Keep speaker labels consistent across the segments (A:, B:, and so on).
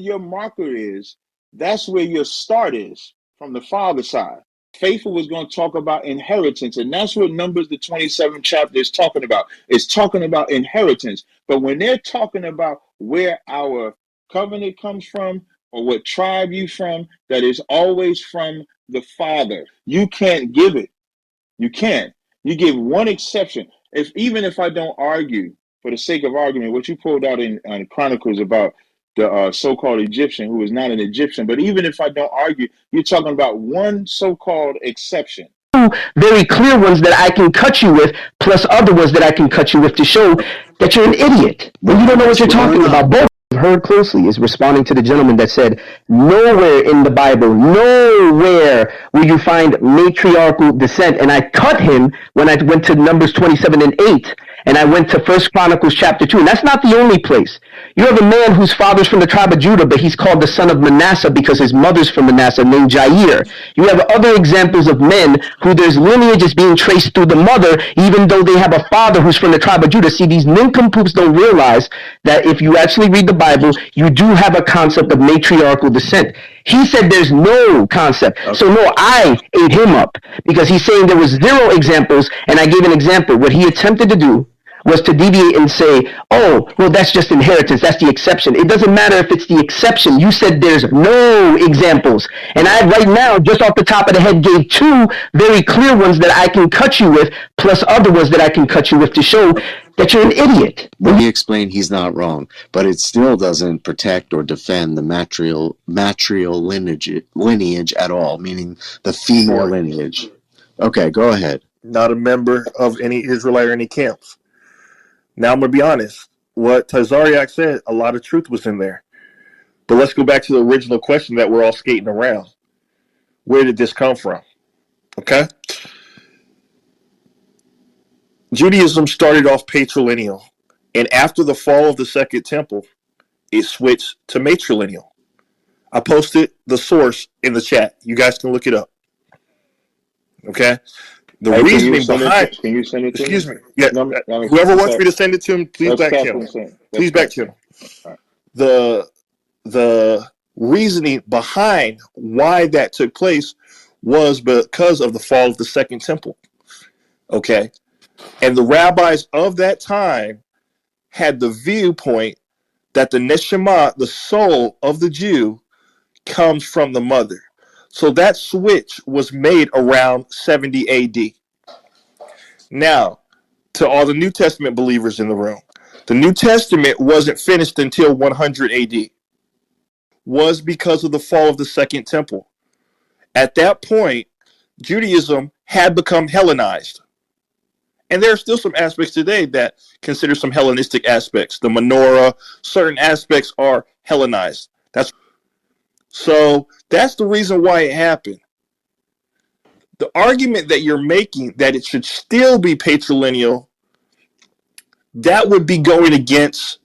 A: your marker is, that's where your start is from the father side. Faithful was going to talk about inheritance, and that's what Numbers, the 27th chapter, is talking about. It's talking about inheritance. But when they're talking about where our covenant comes from or what tribe you from, that is always from the father. You can't give it. You can't. You give one exception. Even if I don't argue, for the sake of argument, what you pulled out in Chronicles about the so-called Egyptian who is not an Egyptian, but even if I don't argue, you're talking about one so-called exception.
B: Very clear ones that I can cut you with, plus other ones that I can cut you with to show that you're an idiot when you don't know what you're talking about. Both heard closely is responding to the gentleman that said, nowhere in the Bible, nowhere will you find matriarchal descent. And I cut him when I went to Numbers 27 and 8. And I went to First Chronicles chapter 2. And that's not the only place. You have a man whose father's from the tribe of Judah, but he's called the son of Manasseh because his mother's from Manasseh, named Jair. You have other examples of men who there's lineages being traced through the mother, even though they have a father who's from the tribe of Judah. See, these nincompoops don't realize that if you actually read the Bible, you do have a concept of matriarchal descent. He said there's no concept. Okay. So no, I ate him up because he's saying there was 0 examples, and I gave an example. What he attempted to do was to deviate and say, oh, well, that's just inheritance. That's the exception. It doesn't matter if it's the exception. You said there's no examples. And I, right now, just off the top of the head, gave 2 very clear ones that I can cut you with, plus other ones that I can cut you with to show that you're an idiot.
C: Let me explain, he's not wrong, but it still doesn't protect or defend the matrial lineage at all, meaning the female lineage. Okay, go ahead.
D: Not a member of any Israelite or any camps. Now, I'm going to be honest. What Tazariak said, a lot of truth was in there. But let's go back to the original question that we're all skating around. Where did this come from? Okay? Judaism started off patrilineal. And after the fall of the Second Temple, it switched to matrilineal. I posted the source in the chat. You guys can look it up. Okay? The reasoning behind.
A: Can you send it to
D: Excuse me. Yeah. Whoever wants me to send it to him, please back channel. Please back channel. The reasoning behind why that took place was because of the fall of the Second Temple. Okay. And the rabbis of that time had the viewpoint that the neshama, the soul of the Jew, comes from the mother. So that switch was made around 70 AD. Now, to all the New Testament believers in the room, the New Testament wasn't finished until 100 AD. Was because of the fall of the Second Temple. At that point, Judaism had become Hellenized. And there are still some aspects today that consider some Hellenistic aspects. The menorah, certain aspects are Hellenized. So that's the reason why it happened. The argument that you're making that it should still be patrilineal, that would be going against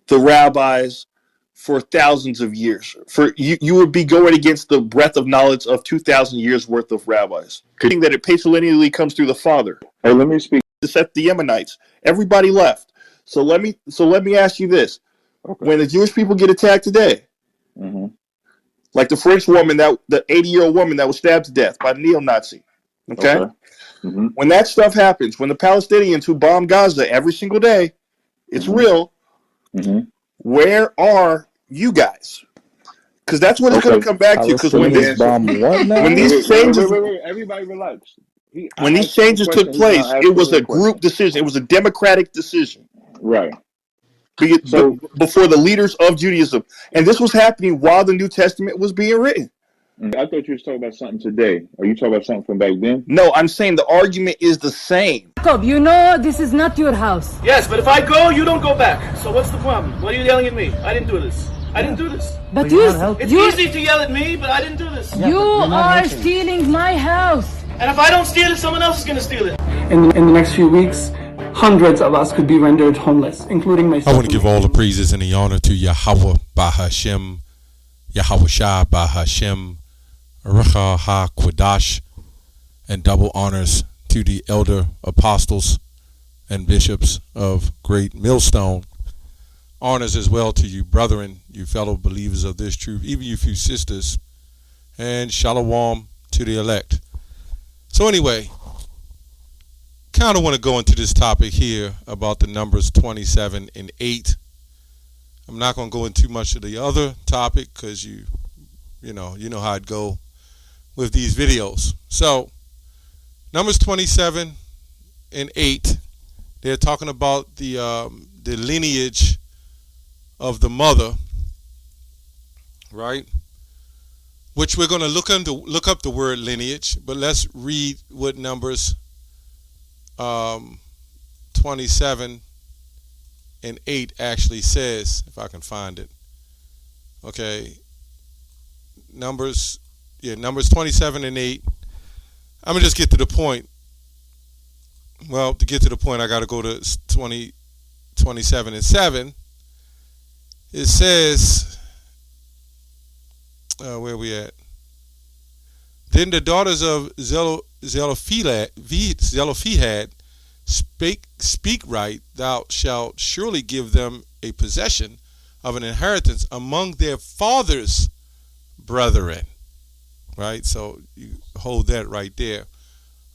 D: the rabbis for thousands of years. You would be going against the breadth of knowledge of 2,000 years worth of rabbis. Saying that it patrilineally comes through the father.
A: Hey, let me speak.
D: To set the Yemenites. Everybody left. So let me ask you this. Okay. When the Jewish people get attacked today, like the French woman, the 80-year-old woman that was stabbed to death by a neo-Nazi. Okay? When that stuff happens, when the Palestinians who bomb Gaza every single day, it's real, where are you guys? Because that's what it's going to come back to. Because when these changes...
A: Wait, everybody relax.
D: When these changes took place, it was a group decision. It was a democratic decision.
A: Right.
D: Before the leaders of Judaism. And this was happening while the New Testament was being written.
A: I thought you were talking about something today. Are you talking about something from back then?
D: No, I'm saying the argument is the same.
E: Jacob, you know this is not your house.
F: Yes, but if I go, you don't go back. So what's the problem? What are you yelling at me? I didn't do this. I didn't do this.
E: But
F: it's easy to yell at me, but I didn't do this.
E: You are stealing my house.
F: And if I don't steal it, someone else is going to steal it.
G: In the next few weeks, hundreds of us could be rendered homeless, including myself.
H: I want to give all the praises and the honor to Yahweh Bahashem, Yahweh Shah Bahashem, Rucha HaQuadash, and double honors to the elder apostles and bishops of Great Millstone, honors as well to you, brethren, you fellow believers of this truth, even you few sisters, and shalom to the elect. So anyway, kind of want to go into this topic here about the numbers 27 and 8. I'm not going to go into too much of the other topic because you know how it go with these videos. So numbers 27 and 8, they're talking about the lineage of the mother, right? Which we're going to look up the word lineage, but let's read what numbers 27 and 8 actually says, if I can find it. Okay, numbers 27 and 8. I'm gonna just get to the point. Well, to get to the point, I got to go to 27 and 7. It says, where we at? Then the daughters of Zelophehad speak right, thou shalt surely give them a possession of an inheritance among their father's brethren. Right? So you hold that right there.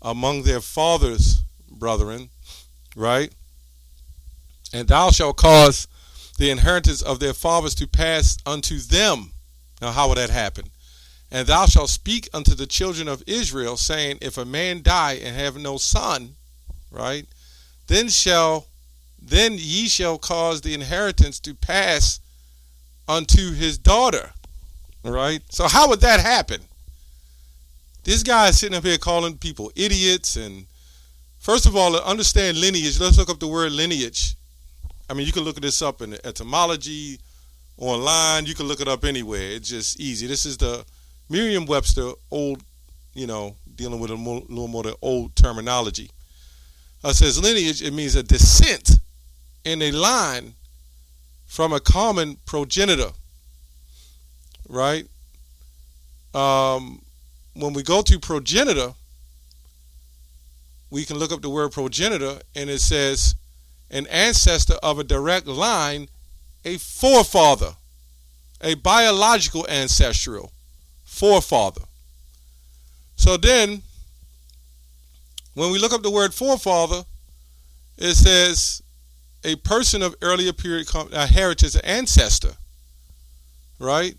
H: Among their father's brethren, right? And thou shalt cause the inheritance of their fathers to pass unto them. Now how will that happen? And thou shalt speak unto the children of Israel, saying, if a man die and have no son, right, then ye shall cause the inheritance to pass unto his daughter. All right? So how would that happen? This guy is sitting up here calling people idiots. And first of all, to understand lineage, let's look up the word lineage. I mean, you can look this up in the etymology, online. You can look it up anywhere. It's just easy. This is the Merriam-Webster old, dealing with a little more the old terminology. It says lineage, it means a descent in a line from a common progenitor, right? When we go to progenitor, we can look up the word progenitor, and it says an ancestor of a direct line, a forefather, a biological ancestral forefather. So then, when we look up the word forefather, it says a person of earlier period heritage, an ancestor, right?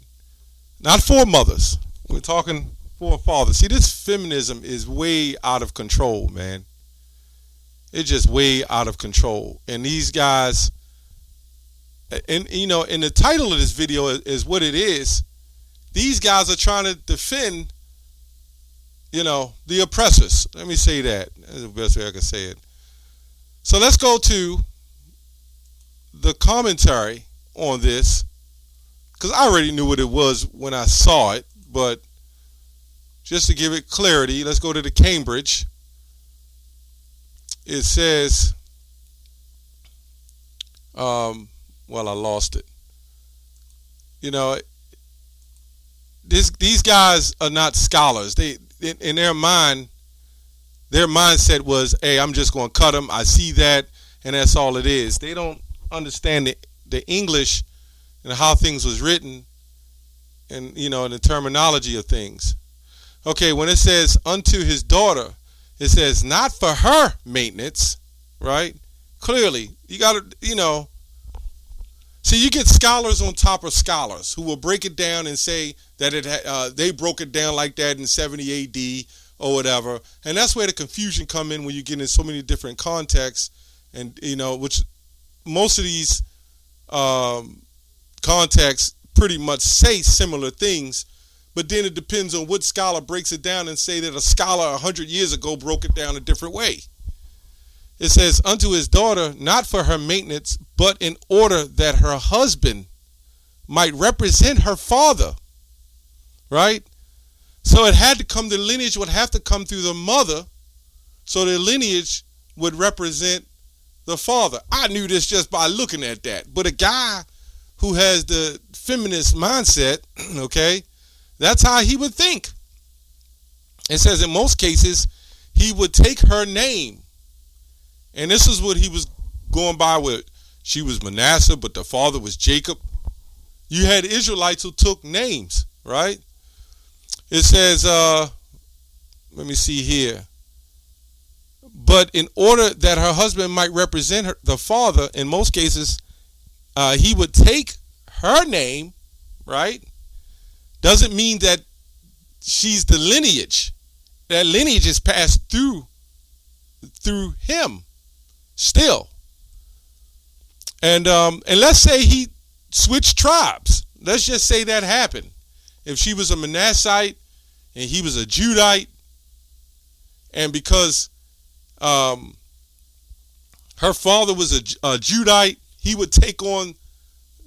H: Not foremothers. We're talking forefathers. See, this feminism is way out of control, man. It's just way out of control. And these guys, and and the title of this video is what it is. These guys are trying to defend, the oppressors. Let me say that. That's the best way I can say it. So let's go to the commentary on this, because I already knew what it was when I saw it, but just to give it clarity, let's go to the Cambridge. It says, I lost it. These guys are not scholars. They in their mind, their mindset was, hey, I'm just going to cut them. I see that, and that's all it is. They don't understand the English and how things was written, and the terminology of things. Okay, when it says unto his daughter, it says not for her maintenance, right? Clearly, you got to, see, you get scholars on top of scholars who will break it down and say that they broke it down like that in 70 AD or whatever, and that's where the confusion come in when you get in so many different contexts, and which most of these contexts pretty much say similar things. But then it depends on what scholar breaks it down and say that a scholar 100 years ago broke it down a different way. It says, unto his daughter, not for her maintenance, but in order that her husband might represent her father. Right? So it had to come, the lineage would have to come through the mother, so the lineage would represent the father. I knew this just by looking at that. But a guy who has the feminist mindset, okay, that's how he would think. It says in most cases, he would take her name. And this is what he was going by with. she was Manasseh, but the father was Jacob. You had Israelites who took names, right? It says, let me see here. But in order that her husband might represent the father, in most cases, he would take her name, right? Doesn't mean that she's the lineage. That lineage is passed through him still. And let's say he switched tribes. Let's just say that happened. If she was a Manassite and he was a Judite, and because her father was a Judite, he would take on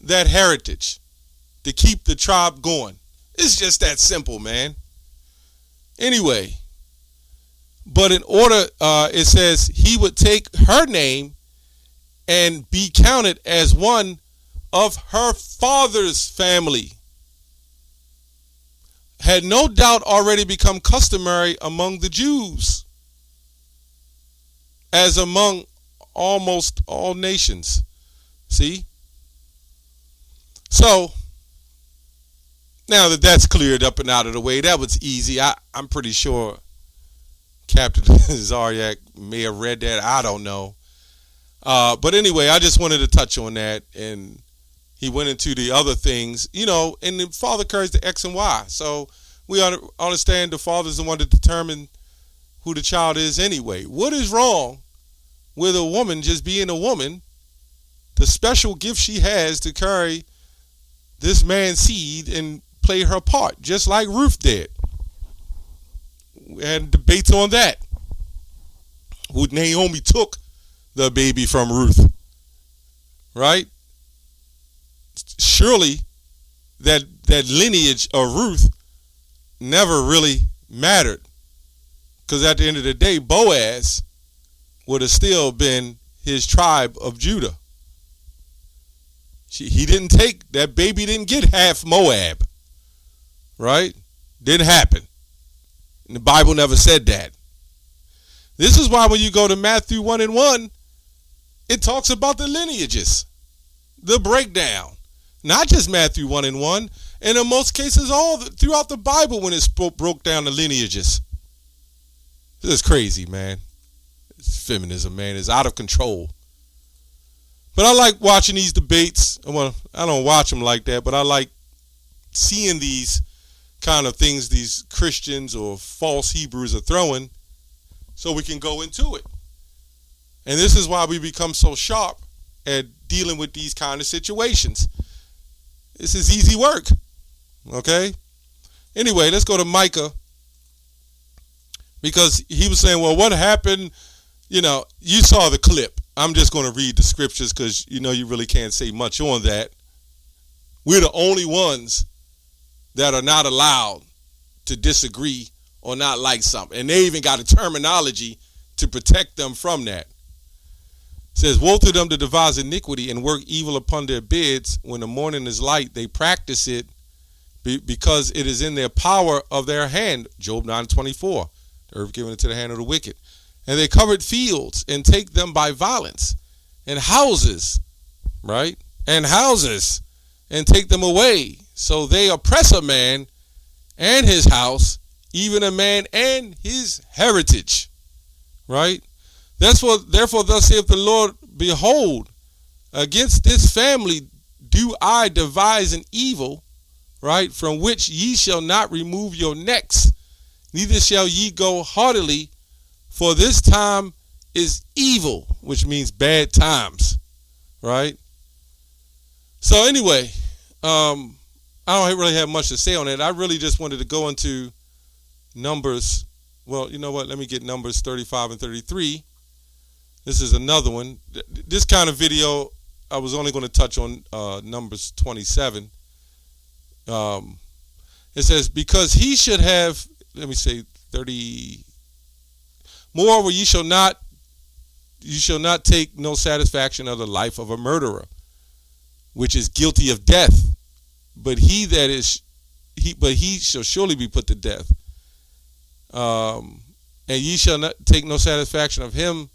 H: that heritage to keep the tribe going. It's just that simple, man. Anyway, but in order, it says he would take her name and be counted as one of her father's family. Had no doubt already become customary among the Jews, as among almost all nations. See? So, now that that's cleared up and out of the way, that was easy. I'm pretty sure Captain Zaryak may have read that. I don't know. But anyway, I just wanted to touch on that. And he went into the other things, and the father carries the X and Y. So we understand the father's the one to determine who the child is anyway. What is wrong with a woman just being a woman? The special gift she has to carry this man's seed and play her part, just like Ruth did. We had debates on that. Who Naomi took the baby from Ruth, right? Surely that lineage of Ruth never really mattered, because at the end of the day, Boaz would have still been his tribe of Judah. He didn't take, that baby didn't get half Moab, right? Didn't happen. And the Bible never said that. This is why when you go to Matthew 1:1, it talks about the lineages, the breakdown. Not just Matthew 1:1, and in most cases throughout the Bible when it broke down the lineages. This is crazy, man. It's feminism, man. It's out of control. But I like watching these debates. Well, I don't watch them like that, but I like seeing these kind of things these Christians or false Hebrews are throwing, so we can go into it. And this is why we become so sharp at dealing with these kind of situations. This is easy work. Okay? Anyway, let's go to Micah. Because he was saying, well, what happened? You saw the clip. I'm just going to read the scriptures because, you really can't say much on that. We're the only ones that are not allowed to disagree or not like something. And they even got a terminology to protect them from that. It says, woe to them that devise iniquity and work evil upon their beds. When the morning is light, they practice it because it is in their power of their hand. Job 9:24. The earth given into the hand of the wicked. And they covered fields and take them by violence, and houses, right? And houses, and take them away. So they oppress a man and his house, even a man and his heritage, right? Therefore, thus saith the Lord, behold, against this family do I devise an evil, right? From which ye shall not remove your necks, neither shall ye go haughtily, for this time is evil, which means bad times, right? So anyway, I don't really have much to say on it. I really just wanted to go into Numbers. Well, you know what? Let me get Numbers 35 and 33. This is another one. This kind of video, I was only going to touch on Numbers 27. It says, because he should have, let me say 30. Moreover, you shall not take no satisfaction of the life of a murderer, which is guilty of death. But he shall surely be put to death. And ye shall not take no satisfaction of him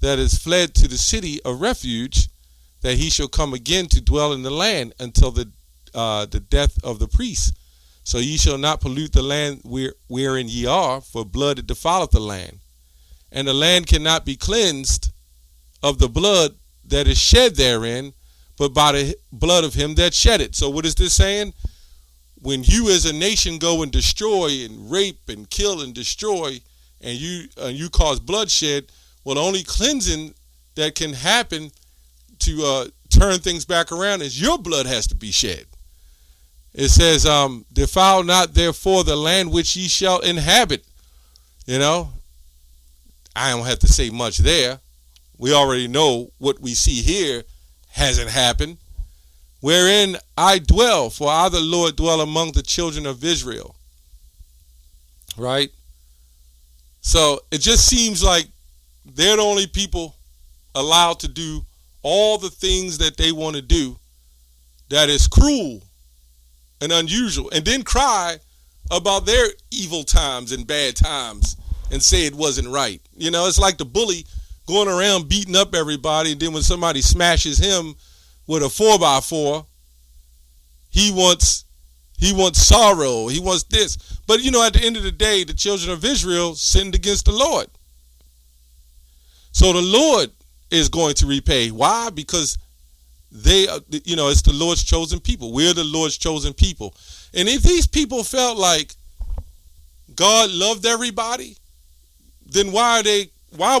H: that is fled to the city of refuge, that he shall come again to dwell in the land until the death of the priest. So ye shall not pollute the land wherein ye are, for blood it defileth the land. And the land cannot be cleansed of the blood that is shed therein, but by the blood of him that shed it. So what is this saying? When you as a nation go and destroy and rape and kill and destroy, and you cause bloodshed, well, the only cleansing that can happen to turn things back around is your blood has to be shed. It says, defile not therefore the land which ye shall inhabit. You know, I don't have to say much there. We already know what we see here hasn't happened. Wherein I dwell, for I the Lord dwell among the children of Israel. Right? So it just seems like they're the only people allowed to do all the things that they want to do that is cruel and unusual, and then cry about their evil times and bad times and say it wasn't right. You know, it's like the bully going around beating up everybody, and then when somebody smashes him with a 4x4, he wants sorrow, he wants this. But you know, at the end of the day, the children of Israel sinned against the Lord. So the Lord is going to repay. Why? Because they, you know, it's the Lord's chosen people. We're the Lord's chosen people. And if these people felt like God loved everybody, then why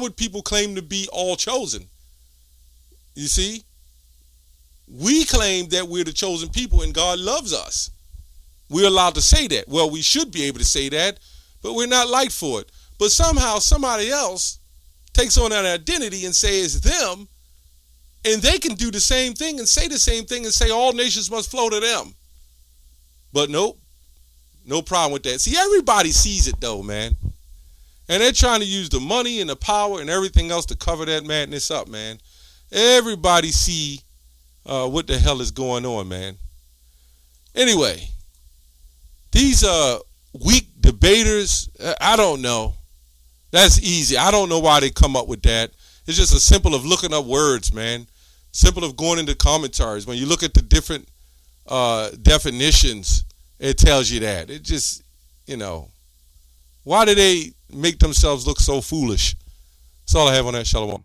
H: would people claim to be all chosen? You see? We claim that we're the chosen people and God loves us. We're allowed to say that. Well, we should be able to say that, but we're not liked for it. But somehow somebody else takes on that identity and says them, and they can do the same thing and say the same thing and say all nations must flow to them. But nope, no problem with that. See, everybody sees it though, man. And they're trying to use the money and the power and everything else to cover that madness up, man. Everybody see what the hell is going on, man. Anyway, these weak debaters, I don't know. That's easy. I don't know why they come up with that. It's just a simple of looking up words, man. Simple of going into commentaries. When you look at the different definitions, it tells you that. It just, you know, why do they make themselves look so foolish? That's all I have on that. Shalom.